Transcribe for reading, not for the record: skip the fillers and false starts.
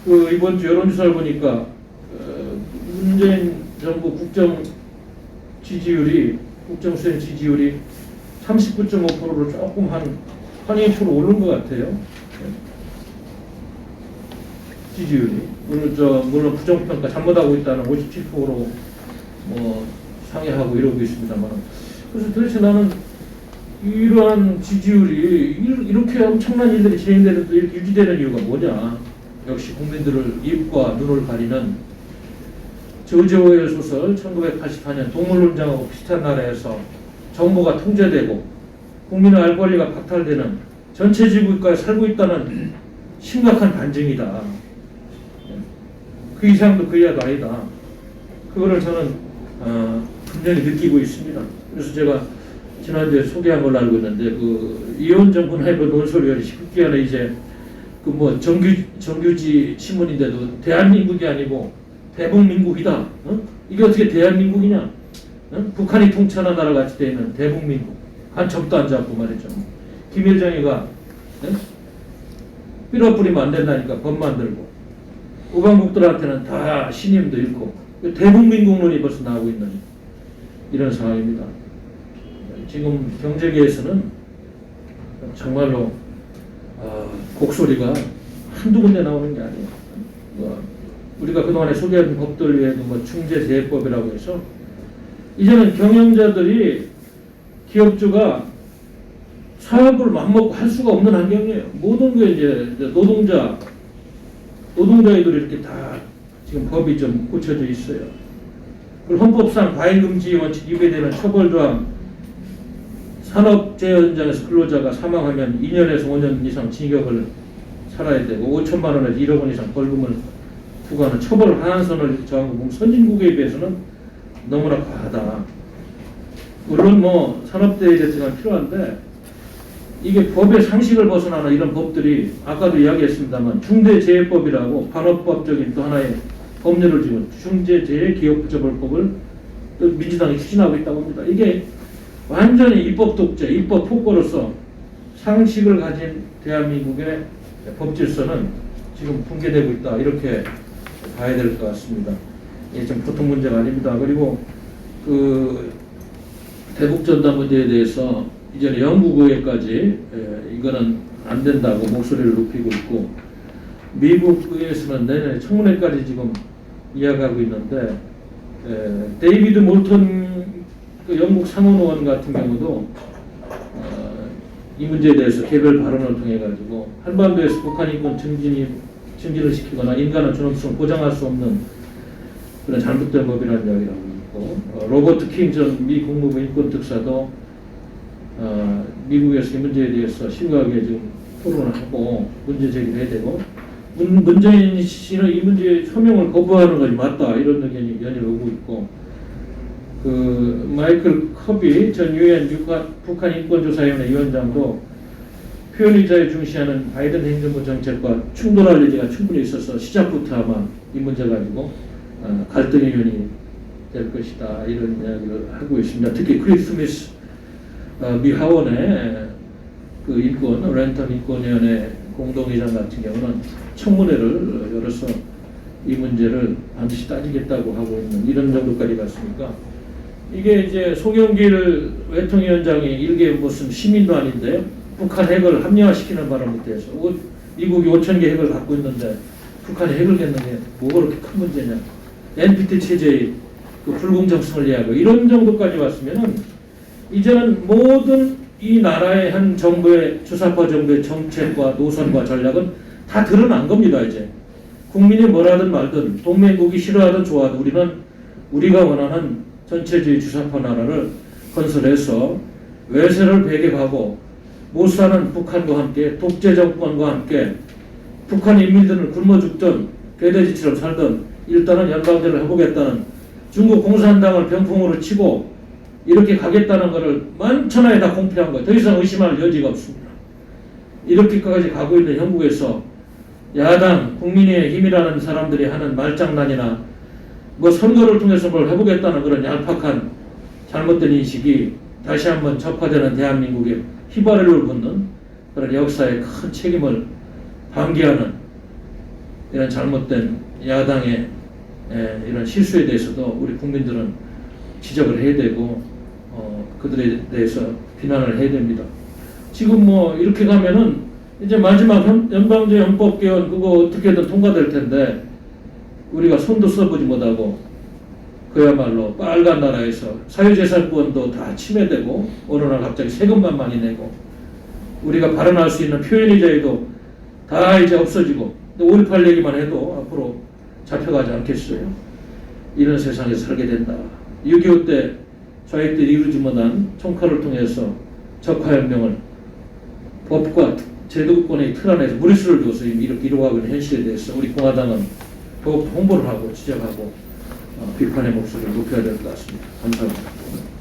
그 이번 주 여론조사를 보니까 문재인 정부 국정 지지율이 국정 수행 지지율이 39.5%로 조금 한 2% 오른 것 같아요. 지지율이 물론 부정평가 잘못하고 있다는 57%로 뭐 상회하고 이러고 있습니다만, 그래서 도대체 나는 이러한 지지율이 이렇게 엄청난 일들이 진행되는데 이렇게 유지되는 이유가 뭐냐? 역시 국민들을 입과 눈을 가리는 조지 오웰 소설 1984년 동물농장하고 비슷한 나라에서 정부가 통제되고 국민의 알 권리가 박탈되는 전체 지구국가에 살고 있다는 심각한 반증이다. 그 이상도 그 이하도 아니다. 그거를 저는 분명히 느끼고 있습니다. 그래서 제가 지난주에 소개한 걸로 알고 있는데, 그 이혼 정부나 논설위원회 19기간에 이제 그 뭐 정규지 신문인데도 대한민국이 아니고 대북민국이다. 이게 어떻게 대한민국이냐? 북한이 통치하는 나라 같이 되어 있는 대북민국. 간첩도 안 잡고 말이죠. 김일정이가 삐러뿌리면 안 된다니까 법 만들고, 우방국들한테는 다 신임도 잃고, 대북민국론이 벌써 나오고 있는 이런 상황입니다. 지금 경제계에서는 정말로 곡소리가 한두 군데 나오는 게 아니에요. 우리가 그동안에 소개한 법들 외에도 뭐 중재재해법이라고 해서 이제는 경영자들이, 기업주가 사업을 맘먹고 할 수가 없는 환경이에요. 모든 게 이제 노동자애들이 이렇게 다 지금 법이 좀 고쳐져 있어요. 그리고 헌법상 과잉금지 원칙 위배되는 처벌조항, 산업재해 현장에서 근로자가 사망하면 2년에서 5년 이상 징역을 살아야 되고 5천만 원에서 1억 원 이상 벌금을 부과하는 처벌 하한선을 정한 거 보면 선진국에 비해서는 너무나 과하다. 물론 뭐 산업재해 대책은 필요한데, 이게 법의 상식을 벗어나는 이런 법들이 아까도 이야기했습니다만 중대재해법이라고 반어법적인 또 하나의 법률을 지금 중대재해기업처벌법을 또 민주당이 추진하고 있다고 합니다. 이게 완전히 입법 독재, 입법 폭거로서 상식을 가진 대한민국의 법 질서는 지금 붕괴되고 있다, 이렇게 봐야 될 것 같습니다. 이게 좀 보통 문제가 아닙니다. 그리고 그 대북전단 문제에 대해서 이전에 영국 의회까지 이거는 안 된다고 목소리를 높이고 있고, 미국 의회에서는 내년에 청문회까지 지금 이야기하고 있는데, 데이비드 몰턴 그 영국 상원의원 같은 경우도 이 문제에 대해서 개별 발언을 통해 가지고 한반도에서 북한 인권 증진을 시키거나 인간의 존엄성을 보장할 수 없는 그런 잘못된 법이라는 이야기를 하고 있고, 로버트 킹 전 미 국무부 인권특사도 미국에서 이 문제에 대해서 심각하게 지금 토론을 하고 문제 제기를 해야 되고, 문재인 씨는 이 문제에 소명을 거부하는 것이 맞다, 이런 의견이 연일 오고 있고, 그 마이클 커비 전 유엔 북한 인권조사위원회 위원장도 표현의 자유 중시하는 바이든 행정부 정책과 충돌할 여지가 충분히 있어서 시작부터 아마 이 문제 가지고 갈등의 요인이 될 것이다, 이런 이야기를 하고 있습니다. 특히 크리스 스미스 미 하원의 그 인권 랜턴 인권위원회 공동의장 같은 경우는 청문회를 열어서 이 문제를 반드시 따지겠다고 하고 있는 이런 정도까지 갔으니까, 이게 이제 송영길 외통위원장이 일개 무슨 시민도 아닌데 북한 핵을 합리화시키는 바람에 대해서 미국이 5,000개 핵을 갖고 있는데 북한이 핵을 갖는 게 뭐가 그렇게 큰 문제냐, NPT 체제의 그 불공정성을 이야기하고 이런 정도까지 왔으면은 이제는 모든 이 나라의 한 정부의 주사파 정부의 정책과 노선과 전략은 다 드러난 겁니다. 이제 국민이 뭐라든 말든 동맹국이 싫어하든 좋아하든 우리는 우리가 원하는 전체주의 주사파 나라를 건설해서 외세를 배격하고 못 사는 북한과 함께 독재 정권과 함께 북한 인민들은 굶어 죽든 개돼지처럼 살든 일단은 연방제를 해보겠다는 중국 공산당을 병풍으로 치고 이렇게 가겠다는 것을 만천하에 다 공표한 거예요. 더 이상 의심할 여지가 없습니다. 이렇게까지 가고 있는 형국에서 야당, 국민의 힘이라는 사람들이 하는 말장난이나 뭐 선거를 통해서 뭘 해보겠다는 그런 얄팍한 잘못된 인식이 다시 한번 적화되는 대한민국에 휘발유를 붓는 그런 역사의 큰 책임을 방기하는 이런 잘못된 야당의 이런 실수에 대해서도 우리 국민들은 지적을 해야 되고 그들에 대해서 비난을 해야 됩니다. 지금 뭐 이렇게 가면은 이제 마지막 연방제 헌법 개헌 그거 어떻게든 통과될 텐데 우리가 손도 써보지 못하고 그야말로 빨간 나라에서 사유재산권도 다 침해되고 어느 날 갑자기 세금만 많이 내고 우리가 발언할 수 있는 표현의 자유도 다 이제 없어지고 5.18 얘기만 해도 앞으로 잡혀가지 않겠어요. 이런 세상에서 살게 된다. 6.25 때 좌익들이 이루지 못한 총칼을 통해서 적화혁명을 법과 제도권의 틀 안에서 무리수를 둬서 이렇게 이루어가고 있는 현실에 대해서 우리 공화당은 더욱 홍보를 하고 지적하고 비판의 목소리를 높여야 될 것 같습니다. 감사합니다.